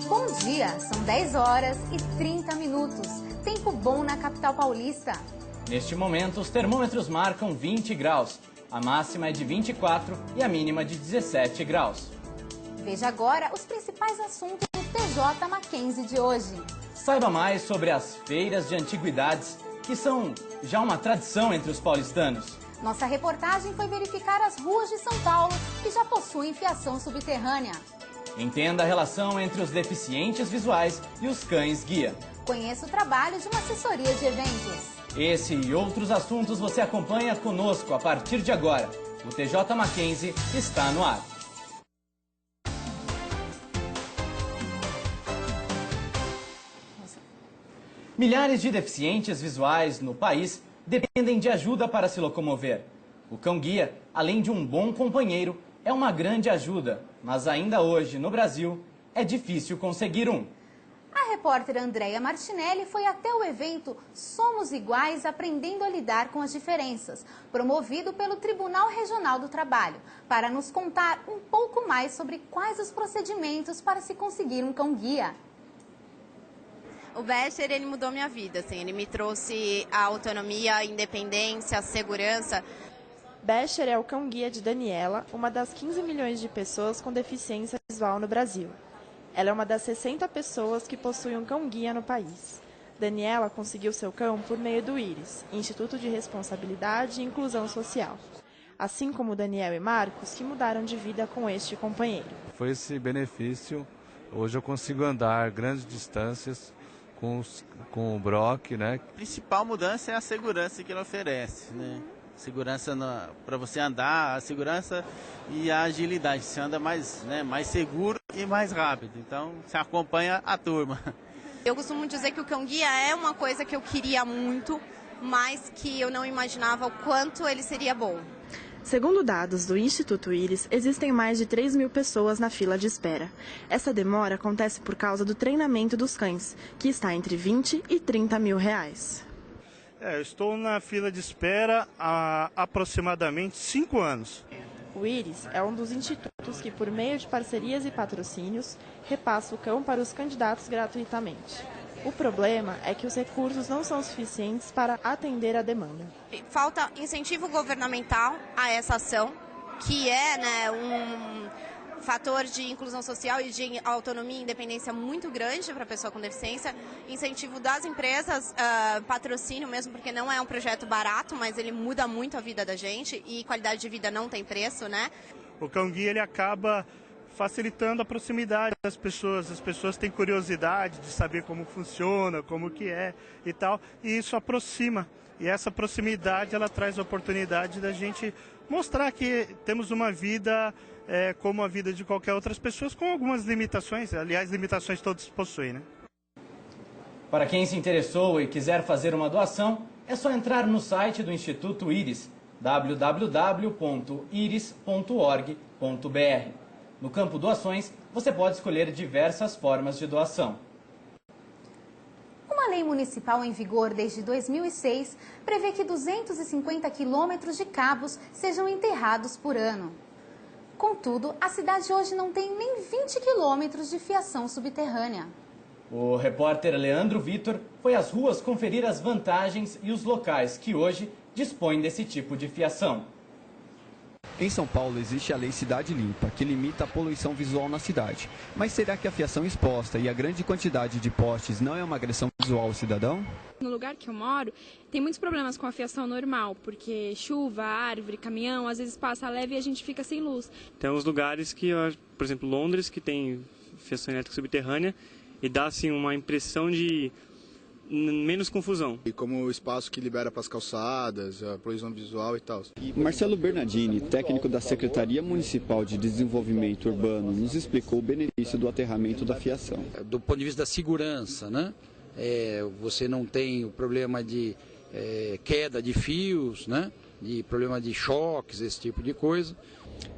Bom dia, são 10 horas e 30 minutos. Tempo bom na capital paulista. Neste momento, os termômetros marcam 20 graus. A máxima é de 24 e a mínima de 17 graus. Veja agora os principais assuntos do TJ Mackenzie de hoje. Saiba mais sobre as feiras de antiguidades, que são já uma tradição entre os paulistanos. Nossa reportagem foi verificar as ruas de São Paulo, que já possuem fiação subterrânea. Entenda a relação entre os deficientes visuais e os cães-guia. Conheça o trabalho de uma assessoria de eventos. Esse e outros assuntos você acompanha conosco a partir de agora. O TJ Mackenzie está no ar. Milhares de deficientes visuais no país dependem de ajuda para se locomover. O cão-guia, além de um bom companheiro, é uma grande ajuda, mas ainda hoje, no Brasil, é difícil conseguir um. A repórter Andréia Martinelli foi até o evento Somos Iguais Aprendendo a Lidar com as Diferenças, promovido pelo Tribunal Regional do Trabalho, para nos contar um pouco mais sobre quais os procedimentos para se conseguir um cão-guia. O Becher, ele mudou minha vida, assim, ele me trouxe a autonomia, a independência, a segurança. Becher é o cão-guia de Daniela, uma das 15 milhões de pessoas com deficiência visual no Brasil. Ela é uma das 60 pessoas que possuem um cão-guia no país. Daniela conseguiu seu cão por meio do IRIS, Instituto de Responsabilidade e Inclusão Social. Assim como Daniel e Marcos, que mudaram de vida com este companheiro. Foi esse benefício, hoje eu consigo andar grandes distâncias com o Brock, né? A principal mudança é a segurança que ele oferece, né? Segurança para você andar, a segurança e a agilidade. Você anda mais, né, mais seguro e mais rápido. Então, você acompanha a turma. Eu costumo dizer que o cão-guia é uma coisa que eu queria muito, mas que eu não imaginava o quanto ele seria bom. Segundo dados do Instituto IRIS, existem mais de 3 mil pessoas na fila de espera. Essa demora acontece por causa do treinamento dos cães, que está entre 20 e 30 mil reais. Eu estou na fila de espera há aproximadamente 5 anos. O IRIS é um dos institutos que, por meio de parcerias e patrocínios, repassa o cão para os candidatos gratuitamente. O problema é que os recursos não são suficientes para atender a demanda. Falta incentivo governamental a essa ação, que é, né, um fator de inclusão social e de autonomia e independência muito grande para a pessoa com deficiência. Incentivo das empresas, patrocínio mesmo, porque não é um projeto barato, mas ele muda muito a vida da gente e qualidade de vida não tem preço, né? O cão-guia ele acaba facilitando a proximidade das pessoas. As pessoas têm curiosidade de saber como funciona, como que é e tal, e isso aproxima. E essa proximidade ela traz a oportunidade da gente mostrar que temos uma vida como a vida de qualquer outra pessoa, com algumas limitações. Aliás, limitações todos possuem, né? Para quem se interessou e quiser fazer uma doação, é só entrar no site do Instituto IRIS, www.iris.org.br. No campo doações, você pode escolher diversas formas de doação. Uma lei municipal em vigor desde 2006 prevê que 250 quilômetros de cabos sejam enterrados por ano. Contudo, a cidade hoje não tem nem 20 quilômetros de fiação subterrânea. O repórter Leandro Vitor foi às ruas conferir as vantagens e os locais que hoje dispõem desse tipo de fiação. Em São Paulo existe a Lei Cidade Limpa, que limita a poluição visual na cidade. Mas será que a fiação exposta e a grande quantidade de postes não é uma agressão visual ao cidadão? No lugar que eu moro, tem muitos problemas com a fiação normal, porque chuva, árvore, caminhão, às vezes passa leve e a gente fica sem luz. Tem uns lugares que, por exemplo, Londres, que tem fiação elétrica subterrânea e dá assim uma impressão de menos confusão. E como o espaço que libera para as calçadas, a poluição visual e tal. Marcelo Bernardini, técnico da Secretaria Municipal de Desenvolvimento Urbano, nos explicou o benefício do aterramento da fiação. Do ponto de vista da segurança, né? Você não tem o problema de queda de fios, né? De problema de choques, esse tipo de coisa.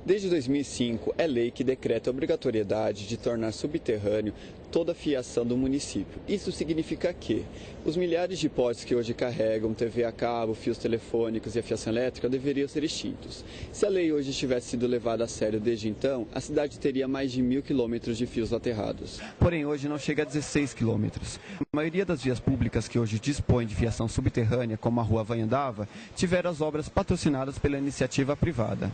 Desde 2005, é lei que decreta a obrigatoriedade de tornar subterrâneo toda a fiação do município. Isso significa que os milhares de postes que hoje carregam TV a cabo, fios telefônicos e a fiação elétrica deveriam ser extintos. Se a lei hoje tivesse sido levada a sério desde então, a cidade teria mais de 1.000 quilômetros de fios aterrados. Porém, hoje não chega a 16 quilômetros. A maioria das vias públicas que hoje dispõem de fiação subterrânea, como a Rua Vanhandava, tiveram as obras patrocinadas pela iniciativa privada.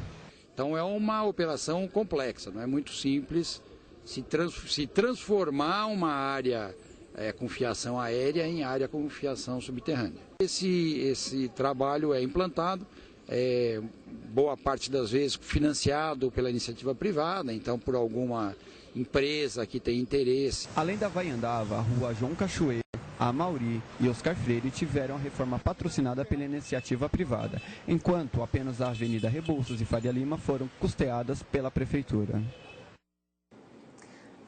Então é uma operação complexa, não é muito simples se transformar uma área com fiação aérea em área com fiação subterrânea. Esse trabalho é implantado, boa parte das vezes financiado pela iniciativa privada, então por alguma empresa que tem interesse. Além da Vanhandava, a Rua João Cachoeira, a Mauri e Oscar Freire tiveram a reforma patrocinada pela iniciativa privada, enquanto apenas a Avenida Rebouças e Faria Lima foram custeadas pela Prefeitura.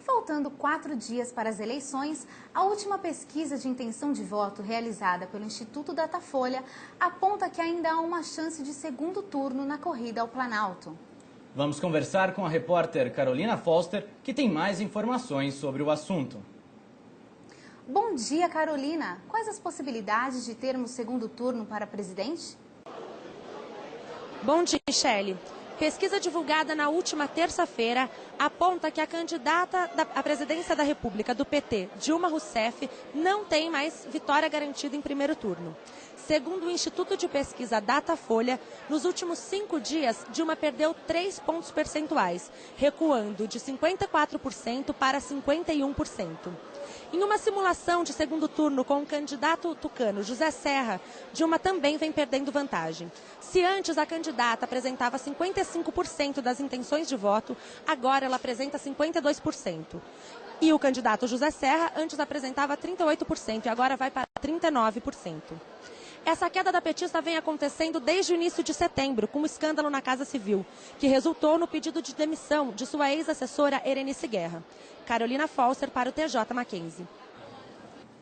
Faltando 4 dias para as eleições, a última pesquisa de intenção de voto realizada pelo Instituto Datafolha aponta que ainda há uma chance de segundo turno na corrida ao Planalto. Vamos conversar com a repórter Carolina Foster, que tem mais informações sobre o assunto. Bom dia, Carolina. Quais as possibilidades de termos segundo turno para presidente? Bom dia, Michele. Pesquisa divulgada na última terça-feira aponta que a candidata à presidência da República do PT, Dilma Rousseff, não tem mais vitória garantida em primeiro turno. Segundo o Instituto de Pesquisa Datafolha, nos últimos 5 dias, Dilma perdeu 3 pontos percentuais, recuando de 54% para 51%. Em uma simulação de segundo turno com o candidato tucano José Serra, Dilma também vem perdendo vantagem. Se antes a candidata apresentava 55% das intenções de voto, agora ela apresenta 52%. E o candidato José Serra antes apresentava 38% e agora vai para 39%. Essa queda da petista vem acontecendo desde o início de setembro, com um escândalo na Casa Civil, que resultou no pedido de demissão de sua ex-assessora Erenice Guerra. Carolina Foster para o TJ Mackenzie.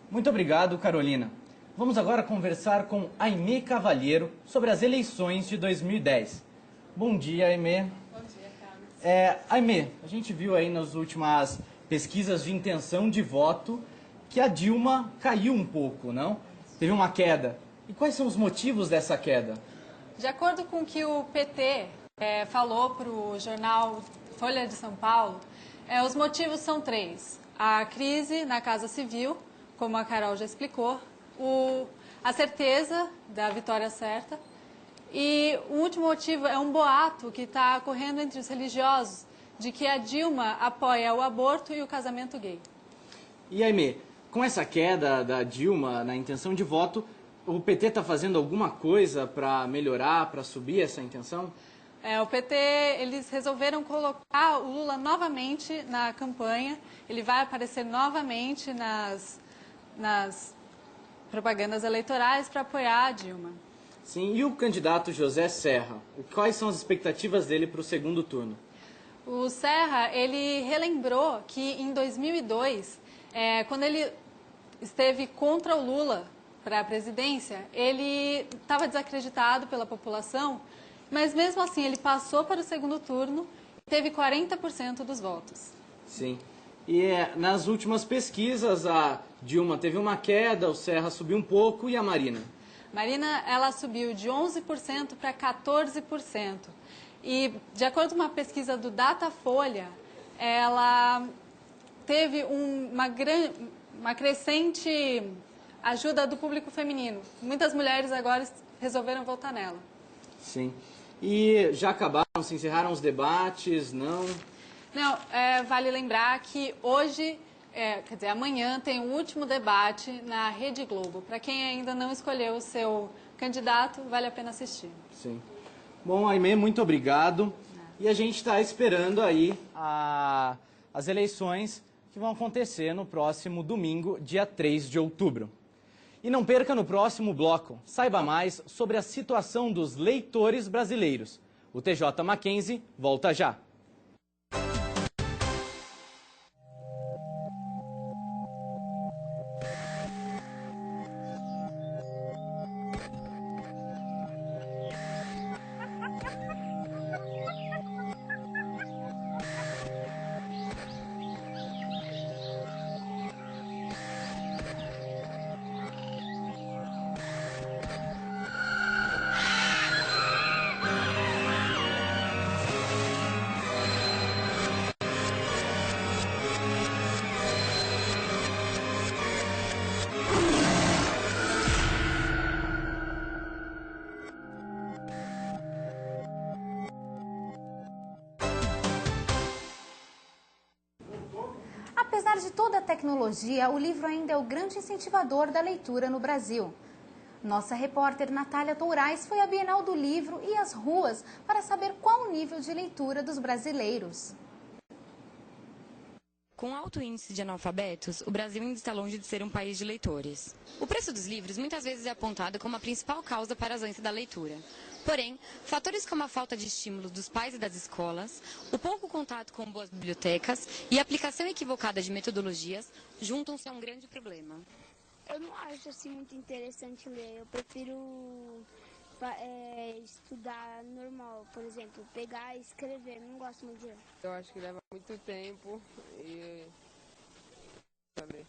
Muito obrigado, Carolina. Vamos agora conversar com Aimee Cavalheiro sobre as eleições de 2010. Bom dia, Aimee. Bom dia, Carlos. Aimee, a gente viu aí nas últimas pesquisas de intenção de voto que a Dilma caiu um pouco, não? Teve uma queda. E quais são os motivos dessa queda? De acordo com o que o PT falou para o jornal Folha de São Paulo, os motivos são 3. A crise na Casa Civil, como a Carol já explicou, a certeza da vitória certa e o último motivo é um boato que está correndo entre os religiosos de que a Dilma apoia o aborto e o casamento gay. E Aimee, com essa queda da Dilma na intenção de voto, o PT está fazendo alguma coisa para melhorar, para subir essa intenção? O PT, eles resolveram colocar o Lula novamente na campanha. Ele vai aparecer novamente nas propagandas eleitorais para apoiar a Dilma. Sim, e o candidato José Serra? Quais são as expectativas dele para o segundo turno? O Serra, ele relembrou que em 2002, quando ele esteve contra o Lula para a presidência, ele estava desacreditado pela população, mas mesmo assim ele passou para o segundo turno e teve 40% dos votos. Sim. E nas últimas pesquisas a Dilma teve uma queda, o Serra subiu um pouco e a Marina? Marina, ela subiu de 11% para 14%. E de acordo com uma pesquisa do Datafolha, ela teve uma crescente ajuda do público feminino. Muitas mulheres agora resolveram votar nela. Sim. E já acabaram, se encerraram os debates, não? Não, vale lembrar que hoje, amanhã tem o último debate na Rede Globo. Para quem ainda não escolheu o seu candidato, vale a pena assistir. Sim. Bom, Aimee, muito obrigado. E a gente está esperando aí as eleições que vão acontecer no próximo domingo, dia 3 de outubro. E não perca no próximo bloco. Saiba mais sobre a situação dos leitores brasileiros. O TJ Mackenzie volta já. Apesar de toda a tecnologia, o livro ainda é o grande incentivador da leitura no Brasil. Nossa repórter Natália Tourais foi à Bienal do Livro e às ruas para saber qual o nível de leitura dos brasileiros. Com alto índice de analfabetos, o Brasil ainda está longe de ser um país de leitores. O preço dos livros muitas vezes é apontado como a principal causa para a ausência da leitura. Porém, fatores como a falta de estímulo dos pais e das escolas, o pouco contato com boas bibliotecas e a aplicação equivocada de metodologias juntam-se a um grande problema. Eu não acho assim muito interessante ler, eu prefiro estudar normal, por exemplo, pegar e escrever, não gosto muito de ler. Eu acho que leva muito tempo e...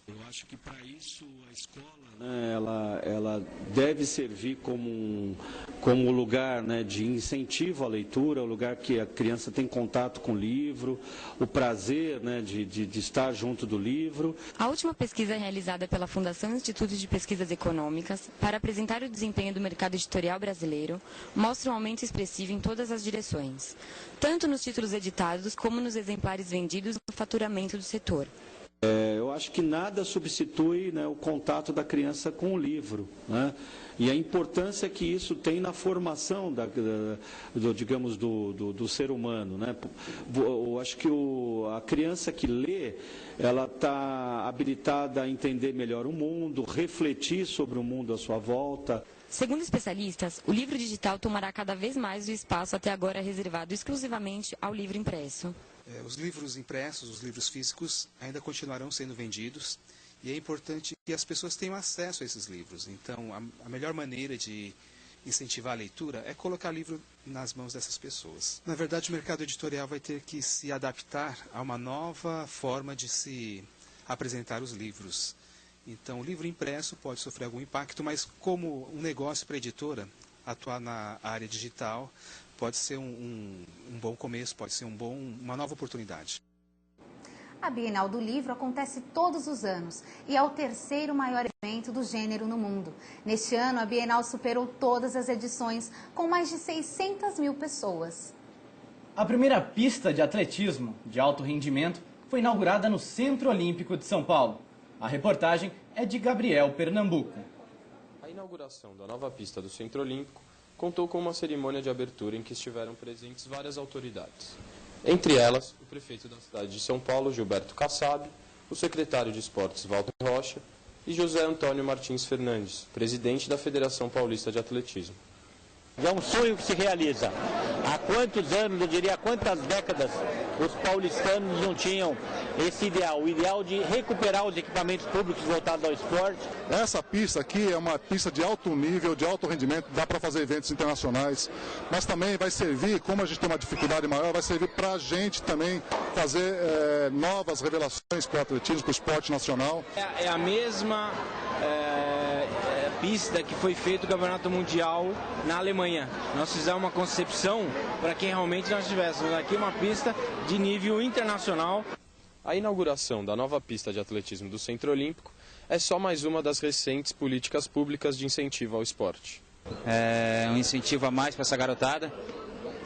Eu acho que para isso a escola, ela deve servir como lugar, né, de incentivo à leitura, o lugar que a criança tem contato com o livro, o prazer, né, de estar junto do livro. A última pesquisa realizada pela Fundação Instituto de Pesquisas Econômicas para apresentar o desempenho do mercado editorial brasileiro mostra um aumento expressivo em todas as direções, tanto nos títulos editados como nos exemplares vendidos e no faturamento do setor. Eu acho que nada substitui, né, o contato da criança com o livro, né? E a importância que isso tem na formação do ser humano, né? Eu acho que a criança que lê, ela está habilitada a entender melhor o mundo, refletir sobre o mundo à sua volta. Segundo especialistas, o livro digital tomará cada vez mais o espaço até agora reservado exclusivamente ao livro impresso. Os livros impressos, os livros físicos, ainda continuarão sendo vendidos e é importante que as pessoas tenham acesso a esses livros. Então, a melhor maneira de incentivar a leitura é colocar livro nas mãos dessas pessoas. Na verdade, o mercado editorial vai ter que se adaptar a uma nova forma de se apresentar os livros. Então, o livro impresso pode sofrer algum impacto, mas como um negócio para a editora, atuar na área digital pode ser um bom começo, pode ser uma nova oportunidade. A Bienal do Livro acontece todos os anos e é o terceiro maior evento do gênero no mundo. Neste ano, a Bienal superou todas as edições, com mais de 600 mil pessoas. A primeira pista de atletismo de alto rendimento foi inaugurada no Centro Olímpico de São Paulo. A reportagem é de Gabriel Pernambuco. A inauguração da nova pista do Centro Olímpico contou com uma cerimônia de abertura em que estiveram presentes várias autoridades. Entre elas, o prefeito da cidade de São Paulo, Gilberto Kassab, o secretário de Esportes, Walter Rocha, e José Antônio Martins Fernandes, presidente da Federação Paulista de Atletismo. É um sonho que se realiza. Há quantos anos, eu diria há quantas décadas, os paulistanos não tinham esse ideal, o ideal de recuperar os equipamentos públicos voltados ao esporte. Essa pista aqui é uma pista de alto nível, de alto rendimento, dá para fazer eventos internacionais, mas também vai servir, como a gente tem uma dificuldade maior, vai servir para a gente também fazer novas revelações para o atletismo, para o esporte nacional. É a mesma pista que foi feito o Campeonato Mundial na Alemanha. Nós fizemos uma concepção para que realmente nós tivéssemos aqui uma pista de nível internacional. A inauguração da nova pista de atletismo do Centro Olímpico é só mais uma das recentes políticas públicas de incentivo ao esporte. É um incentivo a mais para essa garotada.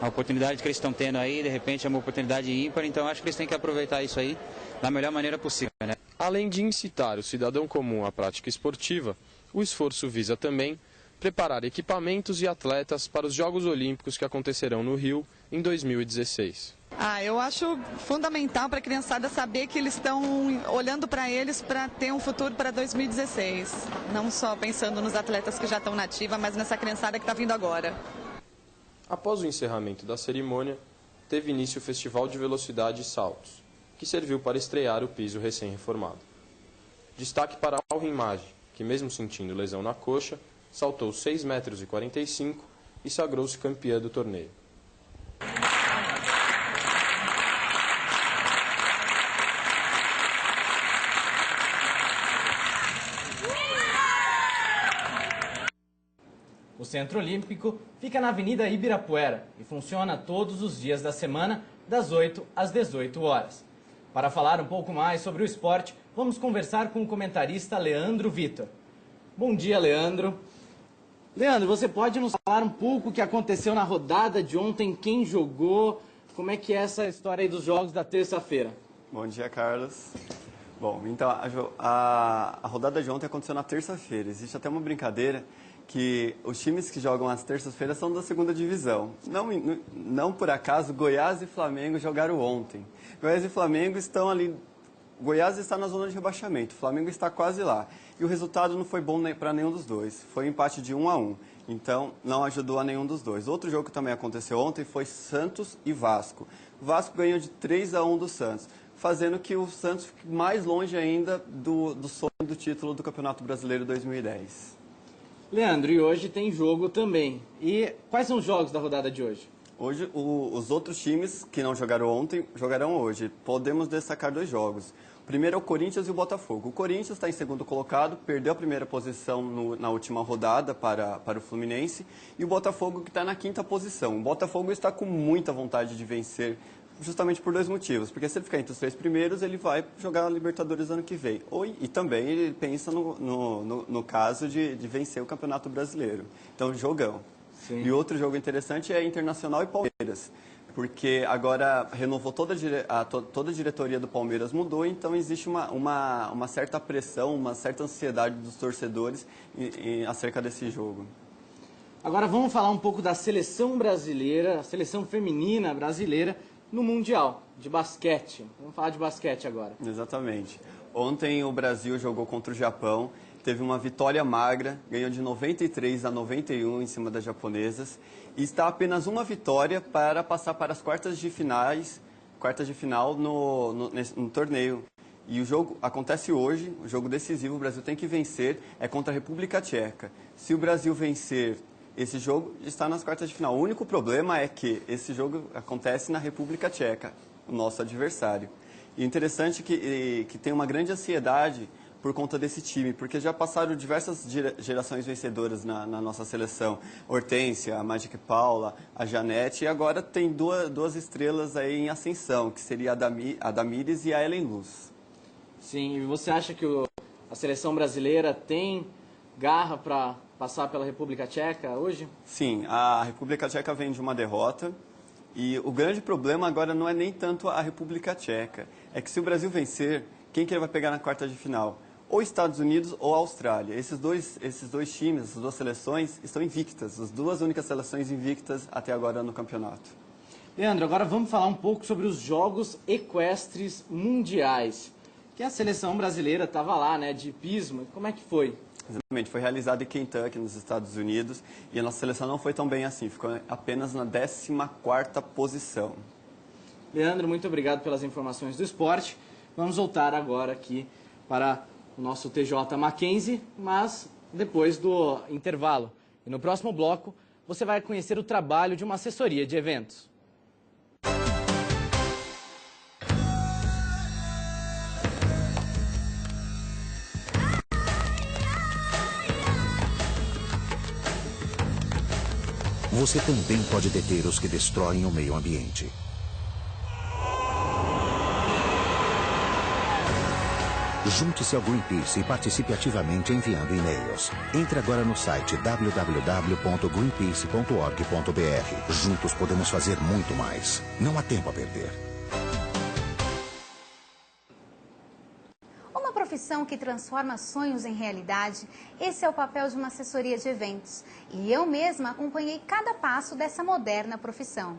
A oportunidade que eles estão tendo aí, de repente, é uma oportunidade ímpar, então acho que eles têm que aproveitar isso aí da melhor maneira possível, né? Além de incitar o cidadão comum à prática esportiva, o esforço visa também preparar equipamentos e atletas para os Jogos Olímpicos que acontecerão no Rio em 2016. Eu acho fundamental para a criançada saber que eles estão olhando para eles para ter um futuro para 2016. Não só pensando nos atletas que já estão na ativa, mas nessa criançada que está vindo agora. Após o encerramento da cerimônia, teve início o Festival de Velocidade e Saltos, que serviu para estrear o piso recém-reformado. Destaque para a Alrimagem, que mesmo sentindo lesão na coxa, saltou 6,45 m e sagrou-se campeã do torneio. O Centro Olímpico fica na Avenida Ibirapuera e funciona todos os dias da semana, das 8 às 18 horas. Para falar um pouco mais sobre o esporte, vamos conversar com o comentarista Leandro Vitor. Bom dia, Leandro. Leandro, você pode nos falar um pouco o que aconteceu na rodada de ontem, quem jogou, como é que é essa história aí dos jogos da terça-feira? Bom dia, Carlos. Bom, então a rodada de ontem aconteceu na terça-feira. Existe até uma brincadeira que os times que jogam às terças-feiras são da segunda divisão. Não por acaso, Goiás e Flamengo jogaram ontem. Goiás e Flamengo estão ali. Goiás está na zona de rebaixamento, o Flamengo está quase lá. E o resultado não foi bom para nenhum dos dois. Foi um empate de 1-1. Então, não ajudou a nenhum dos dois. Outro jogo que também aconteceu ontem foi Santos e Vasco. O Vasco ganhou de 3-1 do Santos, fazendo que o Santos fique mais longe ainda do sonho do título do Campeonato Brasileiro 2010. Leandro, e hoje tem jogo também. E quais são os jogos da rodada de hoje? Hoje, os outros times que não jogaram ontem, jogarão hoje. Podemos destacar 2 jogos. O primeiro é o Corinthians e o Botafogo. O Corinthians está em segundo colocado, perdeu a primeira posição na última rodada para o Fluminense. E o Botafogo que está na 5ª posição. O Botafogo está com muita vontade de vencer, justamente por 2 motivos. Porque se ele ficar entre os 3 primeiros, ele vai jogar a Libertadores ano que vem. E também ele pensa no caso de vencer o Campeonato Brasileiro. Então, jogão. Sim. E outro jogo interessante é Internacional e Palmeiras, porque agora renovou toda a diretoria do Palmeiras, mudou, então existe uma certa pressão, uma certa ansiedade dos torcedores acerca desse jogo. Agora vamos falar um pouco da seleção brasileira, a seleção feminina brasileira no Mundial de basquete. Vamos falar de basquete agora. Exatamente. Ontem o Brasil jogou contra o Japão. Teve uma vitória magra, ganhou de 93-91 em cima das japonesas e está a apenas uma vitória para passar para as quartas de final no torneio. E o jogo acontece hoje, o jogo decisivo, o Brasil tem que vencer, é contra a República Tcheca. Se o Brasil vencer esse jogo, está nas quartas de final. O único problema é que esse jogo acontece na República Tcheca, o nosso adversário. E interessante que tem uma grande ansiedade por conta desse time, porque já passaram diversas gerações vencedoras na nossa seleção. Hortência, a Magic Paula, a Janete, e agora tem duas estrelas aí em ascensão, que seria a Damires e a Ellen Luz. Sim, e você acha que a seleção brasileira tem garra para passar pela República Tcheca hoje? Sim, a República Tcheca vem de uma derrota, e o grande problema agora não é nem tanto a República Tcheca, é que se o Brasil vencer, quem que ele vai pegar na quarta de final? Ou Estados Unidos ou Austrália. Esses dois times, essas 2 seleções, estão invictas. As 2 únicas seleções invictas até agora no campeonato. Leandro, agora vamos falar um pouco sobre os Jogos Equestres Mundiais. Que a seleção brasileira estava lá, né, de hipismo. Como é que foi? Exatamente, foi realizado em Kentucky, nos Estados Unidos. E a nossa seleção não foi tão bem assim. Ficou apenas na 14ª posição. Leandro, muito obrigado pelas informações do esporte. Vamos voltar agora aqui para o nosso TJ Mackenzie, mas depois do intervalo. E no próximo bloco, você vai conhecer o trabalho de uma assessoria de eventos. Você também pode deter os que destroem o meio ambiente. Junte-se ao Greenpeace e participe ativamente enviando e-mails. Entre agora no site www.greenpeace.org.br. Juntos podemos fazer muito mais. Não há tempo a perder. Uma profissão que transforma sonhos em realidade, esse é o papel de uma assessoria de eventos. E eu mesma acompanhei cada passo dessa moderna profissão.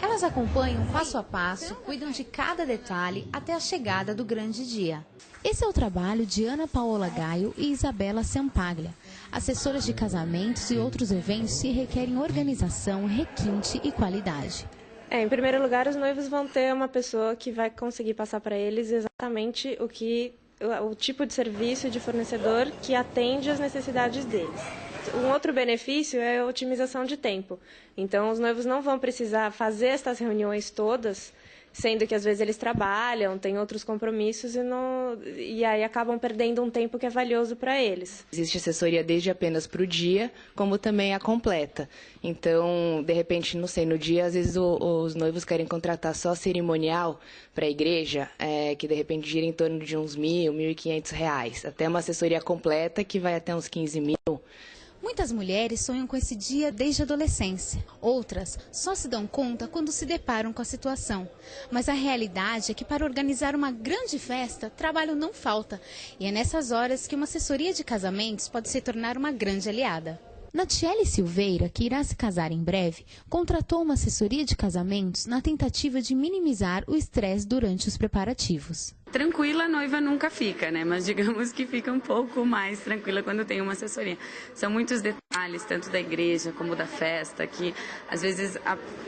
Elas acompanham passo a passo, cuidam de cada detalhe até a chegada do grande dia. Esse é o trabalho de Ana Paola Gaio e Isabela Sampaglia. Assessoras de casamentos e outros eventos que requerem organização, requinte e qualidade. Em primeiro lugar, os noivos vão ter uma pessoa que vai conseguir passar para eles exatamente o tipo de serviço de fornecedor que atende às necessidades deles. Um outro benefício é a otimização de tempo. Então, os noivos não vão precisar fazer essas reuniões todas, sendo que às vezes eles trabalham, têm outros compromissos e aí acabam perdendo um tempo que é valioso para eles. Existe assessoria desde apenas para o dia, como também a completa. Então, de repente, não sei, no dia, às vezes os noivos querem contratar só cerimonial para a igreja, que de repente gira em torno de uns R$1.000, R$1.500, até uma assessoria completa que vai até uns R$15.000. Muitas mulheres sonham com esse dia desde a adolescência. Outras só se dão conta quando se deparam com a situação. Mas a realidade é que para organizar uma grande festa, trabalho não falta. E é nessas horas que uma assessoria de casamentos pode se tornar uma grande aliada. Natiele Silveira, que irá se casar em breve, contratou uma assessoria de casamentos na tentativa de minimizar o estresse durante os preparativos. Tranquila a noiva nunca fica, né? Mas digamos que fica um pouco mais tranquila quando tem uma assessoria. São muitos detalhes, tanto da igreja como da festa, que às vezes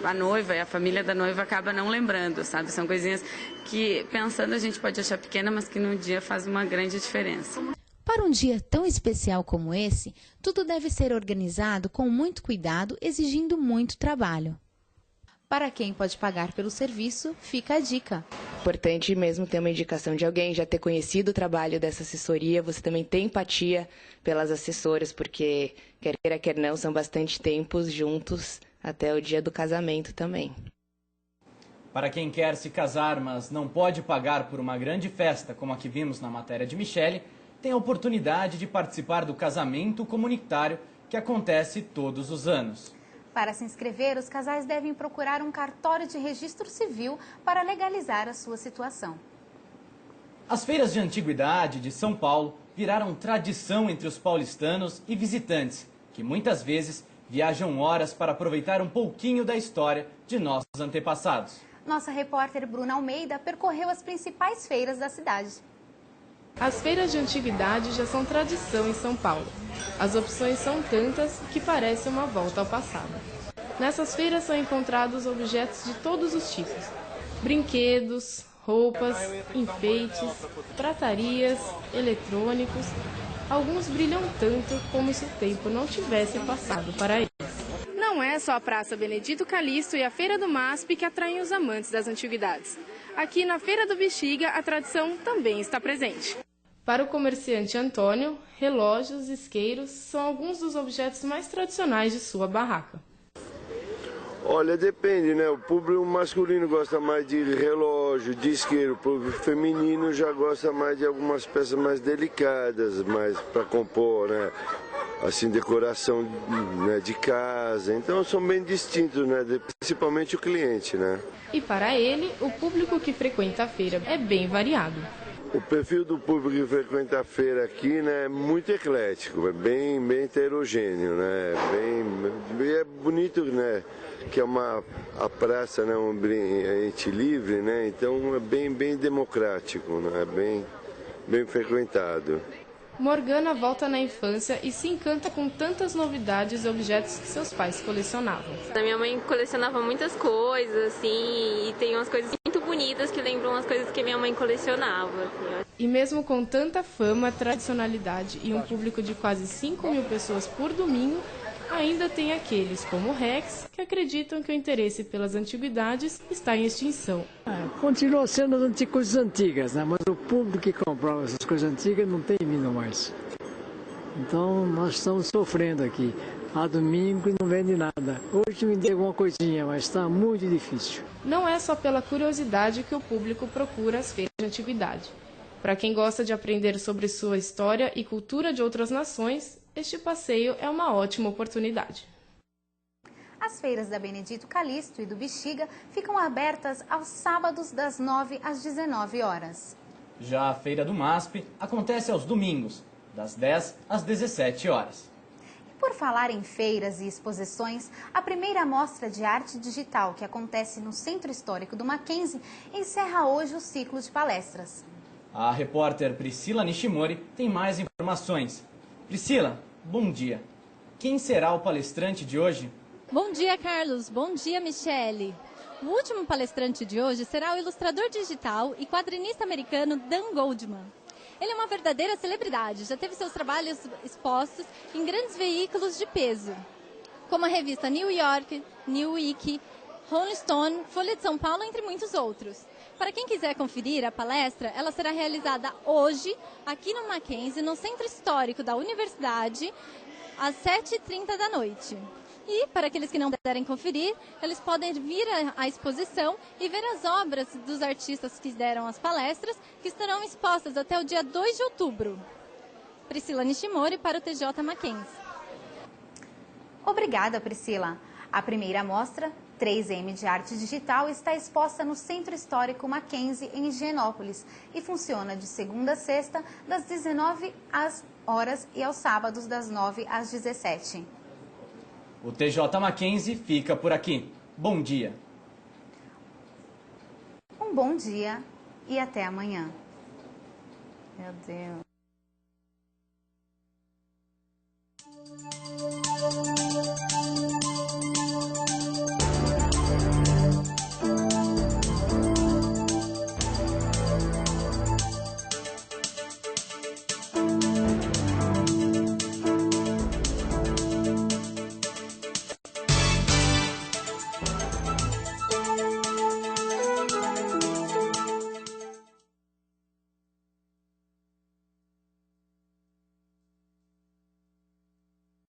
a noiva e a família da noiva acaba não lembrando, sabe? São coisinhas que, pensando, a gente pode achar pequena, mas que no dia faz uma grande diferença. Para um dia tão especial como esse, tudo deve ser organizado com muito cuidado, exigindo muito trabalho. Para quem pode pagar pelo serviço, fica a dica. Importante mesmo ter uma indicação de alguém, já ter conhecido o trabalho dessa assessoria, você também tem empatia pelas assessoras, porque quer queira, quer não, são bastante tempos juntos até o dia do casamento também. Para quem quer se casar, mas não pode pagar por uma grande festa, como a que vimos na matéria de Michele, tem a oportunidade de participar do casamento comunitário que acontece todos os anos. Para se inscrever, os casais devem procurar um cartório de registro civil para legalizar a sua situação. As feiras de antiguidade de São Paulo viraram tradição entre os paulistanos e visitantes, que muitas vezes viajam horas para aproveitar um pouquinho da história de nossos antepassados. Nossa repórter Bruna Almeida percorreu as principais feiras da cidade. As feiras de antiguidade já são tradição em São Paulo. As opções são tantas que parece uma volta ao passado. Nessas feiras são encontrados objetos de todos os tipos: brinquedos, roupas, enfeites, pratarias, eletrônicos. Alguns brilham tanto como se o tempo não tivesse passado para eles. Não é só a Praça Benedito Calixto e a Feira do MASP que atraem os amantes das antiguidades. Aqui na Feira do Bexiga, a tradição também está presente. Para o comerciante Antônio, relógios, isqueiros são alguns dos objetos mais tradicionais de sua barraca. Olha, depende, né? O público masculino gosta mais de relógio, de isqueiro. O público feminino já gosta mais de algumas peças mais delicadas, mais para compor, né? Assim, decoração, né, de casa. Então são bem distintos, né? Principalmente o cliente, né? E para ele, o público que frequenta a feira é bem variado. O perfil do público que frequenta a feira aqui, né, é muito eclético, é bem heterogêneo, né? É bonito, né? Que é a praça, né, um ambiente livre, né? Então é bem democrático, né? Bem frequentado. Morgana volta na infância e se encanta com tantas novidades e objetos que seus pais colecionavam. A minha mãe colecionava muitas coisas, assim, e tem umas coisas muito bonitas que lembram as coisas que minha mãe colecionava. Assim. E mesmo com tanta fama, tradicionalidade e um público de quase 5.000 pessoas por domingo, ainda tem aqueles, como o Rex, que acreditam que o interesse pelas antiguidades está em extinção. Continua sendo as coisas antigas, né? Mas o público que comprava essas coisas antigas não tem vindo mais. Então nós estamos sofrendo aqui. Há domingo e não vende nada. Hoje me deu alguma coisinha, mas está muito difícil. Não é só pela curiosidade que o público procura as feiras de antiguidade. Para quem gosta de aprender sobre sua história e cultura de outras nações, este passeio é uma ótima oportunidade. As feiras da Benedito Calixto e do Bexiga ficam abertas aos sábados das 9 às 19 horas. Já a Feira do MASP acontece aos domingos, das 10 às 17 horas. E por falar em feiras e exposições, a primeira mostra de arte digital que acontece no Centro Histórico do Mackenzie encerra hoje o ciclo de palestras. A repórter Priscila Nishimori tem mais informações. Priscila, bom dia. Quem será o palestrante de hoje? Bom dia, Carlos. Bom dia, Michele. O último palestrante de hoje será o ilustrador digital e quadrinista americano Dan Goldman. Ele é uma verdadeira celebridade, já teve seus trabalhos expostos em grandes veículos de peso, como a revista New York, Newsweek, Rolling Stone, Folha de São Paulo, entre muitos outros. Para quem quiser conferir a palestra, ela será realizada hoje, aqui no Mackenzie, no Centro Histórico da Universidade, às 7h30 da noite. E, para aqueles que não puderem conferir, eles podem vir à exposição e ver as obras dos artistas que deram as palestras, que estarão expostas até o dia 2 de outubro. Priscila Nishimori para o TJ Mackenzie. Obrigada, Priscila. A primeira mostra, 3M de Arte Digital, está exposta no Centro Histórico Mackenzie, em Higienópolis, e funciona de segunda a sexta, das 19 horas e aos sábados, das 9 às 17. O TJ Mackenzie fica por aqui. Bom dia. Um bom dia e até amanhã. Meu Deus.